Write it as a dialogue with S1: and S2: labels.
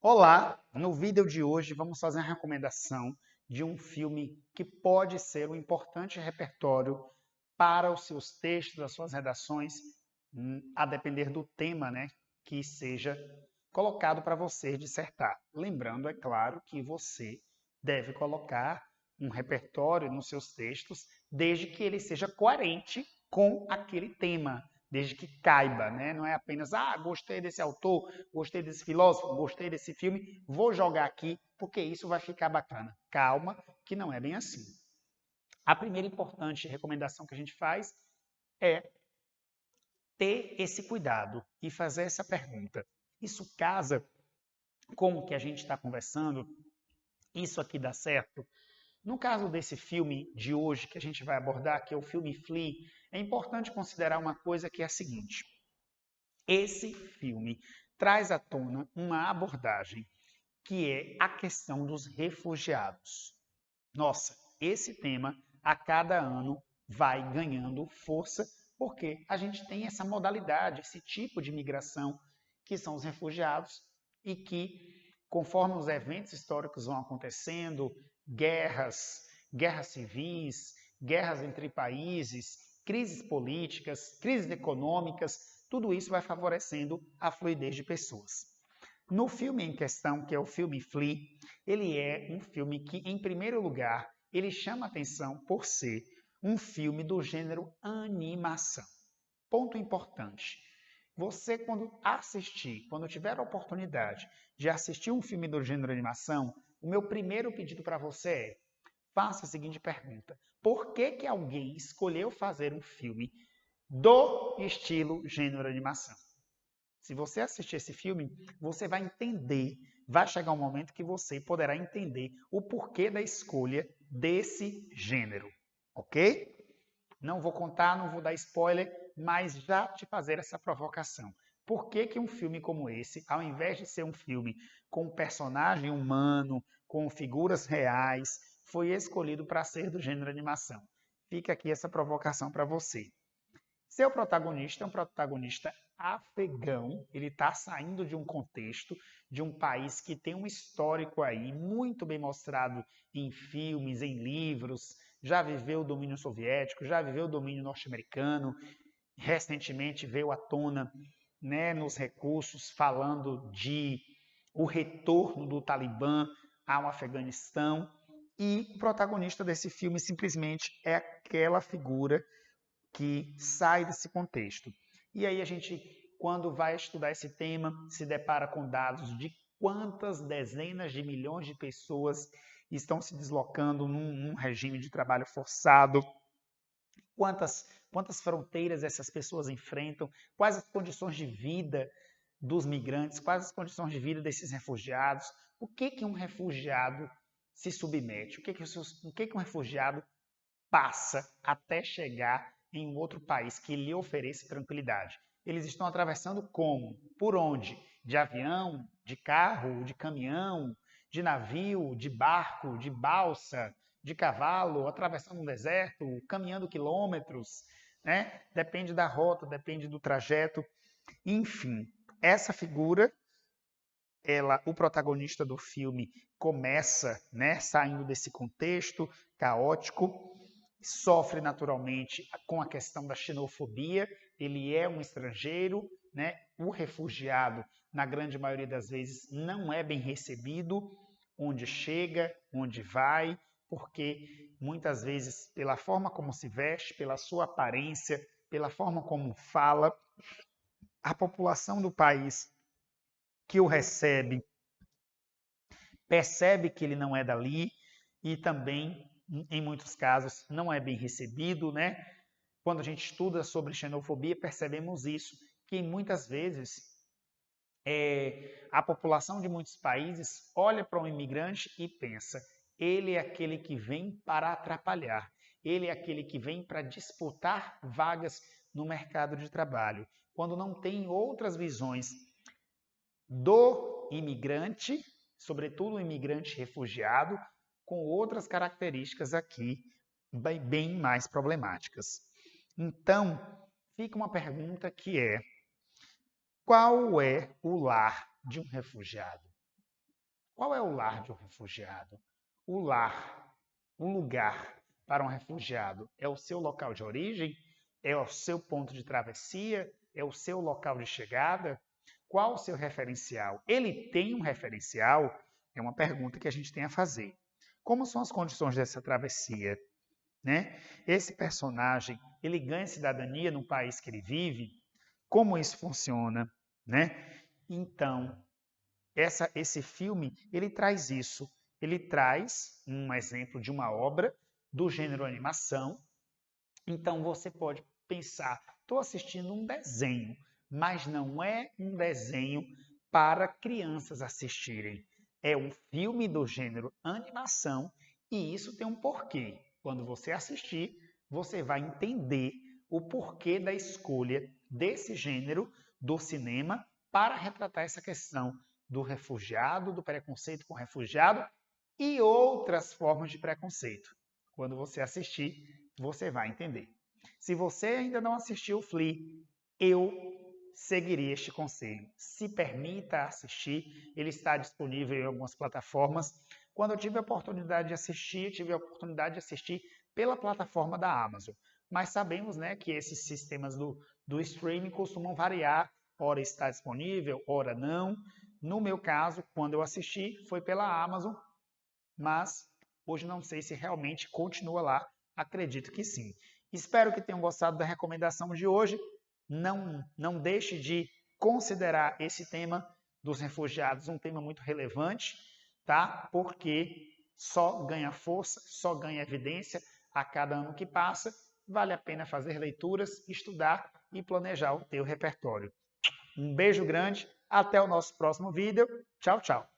S1: Olá! No vídeo de hoje vamos fazer uma recomendação de um filme que pode ser um importante repertório para os seus textos, as suas redações, a depender do tema, que seja colocado para você dissertar. Lembrando, é claro, que você deve colocar um repertório nos seus textos, desde que ele seja coerente com aquele tema, desde que caiba, né? Não é apenas, gostei desse autor, gostei desse filósofo, gostei desse filme, vou jogar aqui porque isso vai ficar bacana. Calma, que não é bem assim. A primeira importante recomendação que a gente faz é ter esse cuidado e fazer essa pergunta. Isso casa com o que a gente está conversando? Isso aqui dá certo? No caso desse filme de hoje que a gente vai abordar, que é o filme Flea, é importante considerar uma coisa que é a seguinte. Esse filme traz à tona uma abordagem que é a questão dos refugiados. Nossa, esse tema a cada ano vai ganhando força porque a gente tem essa modalidade, esse tipo de migração que são os refugiados e que, conforme os eventos históricos vão acontecendo, guerras civis, guerras entre países, crises políticas, crises econômicas, tudo isso vai favorecendo a fluidez de pessoas. No filme em questão, que é o filme Flea, ele é um filme que, em primeiro lugar, ele chama atenção por ser um filme do gênero animação. Ponto importante. Você, quando tiver a oportunidade de assistir um filme do gênero animação, o meu primeiro pedido para você é: faça a seguinte pergunta: por que alguém escolheu fazer um filme do estilo gênero animação? Se você assistir esse filme, você vai entender, vai chegar um momento que você poderá entender o porquê da escolha desse gênero, ok? Não vou contar, não vou dar spoiler, mas já te fazer essa provocação. Por que um filme como esse, ao invés de ser um filme com um personagem humano, com figuras reais, foi escolhido para ser do gênero animação? Fica aqui essa provocação para você. Seu protagonista é um protagonista afegão, ele está saindo de um contexto, de um país que tem um histórico aí muito bem mostrado em filmes, em livros, já viveu o domínio soviético, já viveu o domínio norte-americano, recentemente veio à tona, nos recursos falando de o retorno do Talibã ao Afeganistão, e o protagonista desse filme simplesmente é aquela figura que sai desse contexto. E aí a gente, quando vai estudar esse tema, se depara com dados de quantas dezenas de milhões de pessoas estão se deslocando num regime de trabalho forçado, quantas fronteiras essas pessoas enfrentam, quais as condições de vida dos migrantes, quais as condições de vida desses refugiados, o que um refugiado se submete, o que um refugiado passa até chegar em um outro país que lhe ofereça tranquilidade. Eles estão atravessando como? Por onde? De avião, de carro, de caminhão, de navio, de barco, de balsa, de cavalo, atravessando um deserto, caminhando quilômetros, né? Depende da rota, depende do trajeto. Enfim, essa figura, o protagonista do filme começa, saindo desse contexto caótico, sofre naturalmente com a questão da xenofobia, ele é um estrangeiro, o refugiado, na grande maioria das vezes, não é bem recebido onde chega, onde vai, porque muitas vezes, pela forma como se veste, pela sua aparência, pela forma como fala, a população do país que o recebe percebe que ele não é dali e também, em muitos casos, não é bem recebido, Quando a gente estuda sobre xenofobia, percebemos isso, que muitas vezes a população de muitos países olha para um imigrante e pensa: ele é aquele que vem para atrapalhar, ele é aquele que vem para disputar vagas no mercado de trabalho, quando não tem outras visões do imigrante, sobretudo o imigrante refugiado, com outras características aqui bem mais problemáticas. Então, fica uma pergunta que é: qual é o lar de um refugiado? Qual é o lar de um refugiado? O lar, o lugar para um refugiado é o seu local de origem? É o seu ponto de travessia? É o seu local de chegada? Qual o seu referencial? Ele tem um referencial? É uma pergunta que a gente tem a fazer. Como são as condições dessa travessia? Né? Esse personagem, ele ganha cidadania no país que ele vive? Como isso funciona? Né? Então, esse filme, ele traz isso. Ele traz um exemplo de uma obra do gênero animação. Então, você pode pensar, estou assistindo um desenho, mas não é um desenho para crianças assistirem. É um filme do gênero animação e isso tem um porquê. Quando você assistir, você vai entender o porquê da escolha desse gênero do cinema para retratar essa questão do refugiado, do preconceito com o refugiado e outras formas de preconceito. Quando você assistir, você vai entender. Se você ainda não assistiu o Flea, eu seguiria este conselho. Se permita assistir, ele está disponível em algumas plataformas. Quando eu tive a oportunidade de assistir, tive a oportunidade de assistir pela plataforma da Amazon. Mas sabemos, né, que esses sistemas do streaming costumam variar, ora está disponível, ora não. No meu caso, quando eu assisti, foi pela Amazon, mas hoje não sei se realmente continua lá, acredito que sim. Espero que tenham gostado da recomendação de hoje. Não deixe de considerar esse tema dos refugiados um tema muito relevante, tá? Porque só ganha força, só ganha evidência a cada ano que passa. Vale a pena fazer leituras, estudar e planejar o teu repertório. Um beijo grande, até o nosso próximo vídeo. Tchau, tchau.